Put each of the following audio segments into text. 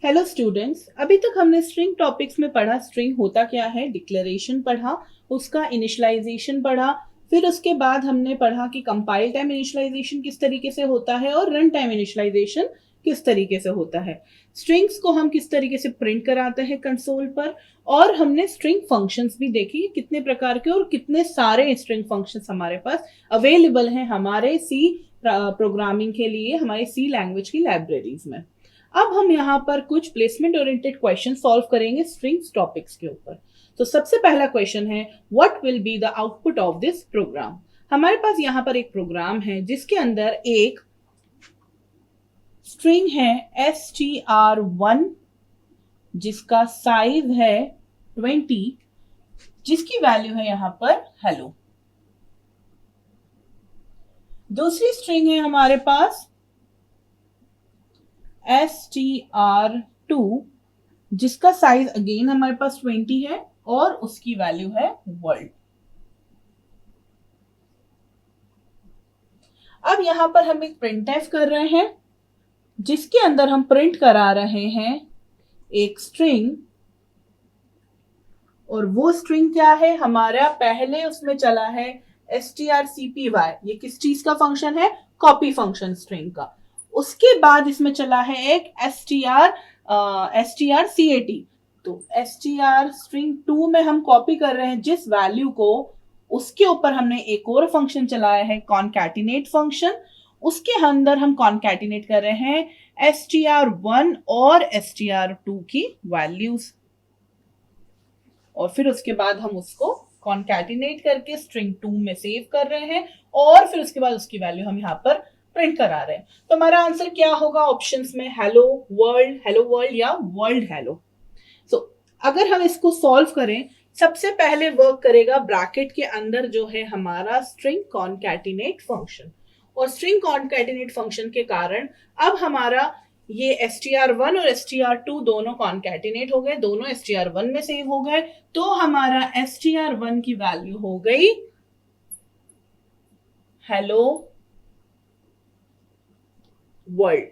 Hello students, अभी तक हमने स्ट्रिंग टॉपिक्स में पढ़ा स्ट्रिंग होता क्या है, डिक्लेरेशन पढ़ा, उसका इनिशियलाइजेशन पढ़ा, फिर उसके बाद हमने पढ़ा कि कंपाइल टाइम इनिशियलाइजेशन किस तरीके से होता है और रन टाइम इनिशियलाइजेशन किस तरीके से होता है। स्ट्रिंग्स को हम किस तरीके से प्रिंट कराते हैं कंसोल पर, और हमने स्ट्रिंग फंक्शंस भी देखी कितने प्रकार के और कितने सारे स्ट्रिंग फंक्शंस हमारे पास अवेलेबल हैं हमारे सी प्रोग्रामिंग के लिए, हमारे सी लैंग्वेज की लाइब्रेरीज में। अब हम यहाँ पर कुछ प्लेसमेंट ओरिएंटेड क्वेश्चन सॉल्व करेंगे स्ट्रिंग्स टॉपिक्स के ऊपर। तो सबसे पहला क्वेश्चन है, what will be the output of this program. हमारे पास यहाँ पर एक प्रोग्राम है जिसके अंदर एक स्ट्रिंग है str1 जिसका साइज है 20, जिसकी वैल्यू है यहाँ पर हेलो। दूसरी स्ट्रिंग है हमारे पास str2 जिसका साइज अगेन हमारे पास 20 है और उसकी वैल्यू है वर्ल्ड। अब यहां पर हम एक प्रिंटफ कर रहे हैं जिसके अंदर हम प्रिंट करा रहे हैं एक स्ट्रिंग, और वो स्ट्रिंग क्या है हमारा, पहले उसमें चला है strcpy, ये किस चीज का फंक्शन है, कॉपी फंक्शन स्ट्रिंग का। उसके बाद इसमें चला है एक strcat, तो str स्ट्रिंग 2 में हम कॉपी कर रहे हैं जिस वैल्यू को, उसके ऊपर हमने एक और फंक्शन चलाया है कॉन्कैटिनेट फंक्शन, उसके अंदर हम कॉन्कैटिनेट कर रहे हैं str1 और str2 की वैल्यूज, और फिर उसके बाद हम उसको कॉन्कैटिनेट करके स्ट्रिंग 2 में सेव कर रहे हैं और फिर उसके बाद उसकी वैल्यू हम यहाँ पर प्रिंट करा रहे हैं। तो हमारा आंसर क्या होगा ऑप्शंस में, हेलो वर्ल्ड या वर्ल्ड हेलो। सो अगर हम इसको सॉल्व करें, सबसे पहले वर्क करेगा ब्रैकेट के अंदर जो है हमारा स्ट्रिंग कॉन्कैटिनेट फंक्शन, और स्ट्रिंग कॉन्कैटिनेट फंक्शन के कारण अब हमारा ये str1 और str2 दोनों कॉन्कैटिनेट हो गए, दोनों str1 में सेव हो गए, तो हमारा str1 की वैल्यू हो गई हेलो वर्ल्ड।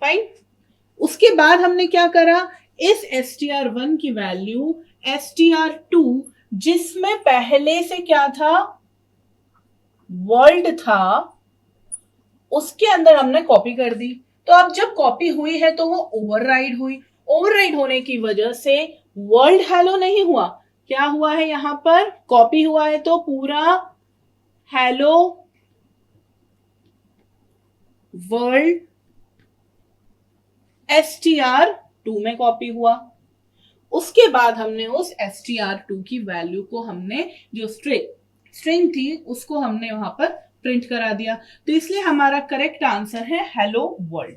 फाइन। उसके बाद हमने क्या करा, इस str1 की वैल्यू str2 जिसमें पहले से क्या था, वर्ल्ड था, उसके अंदर हमने कॉपी कर दी। तो अब जब कॉपी हुई है तो वो ओवरराइड हुई, ओवरराइड होने की वजह से वर्ल्ड हेलो नहीं हुआ, क्या हुआ है यहाँ पर, कॉपी हुआ है तो पूरा हेलो वर्ल्ड str2 में कॉपी हुआ। उसके बाद हमने उस str2 की वैल्यू को, हमने जो स्ट्रिंग थी उसको हमने वहां पर प्रिंट करा दिया, तो इसलिए हमारा करेक्ट आंसर है हेलो वर्ल्ड।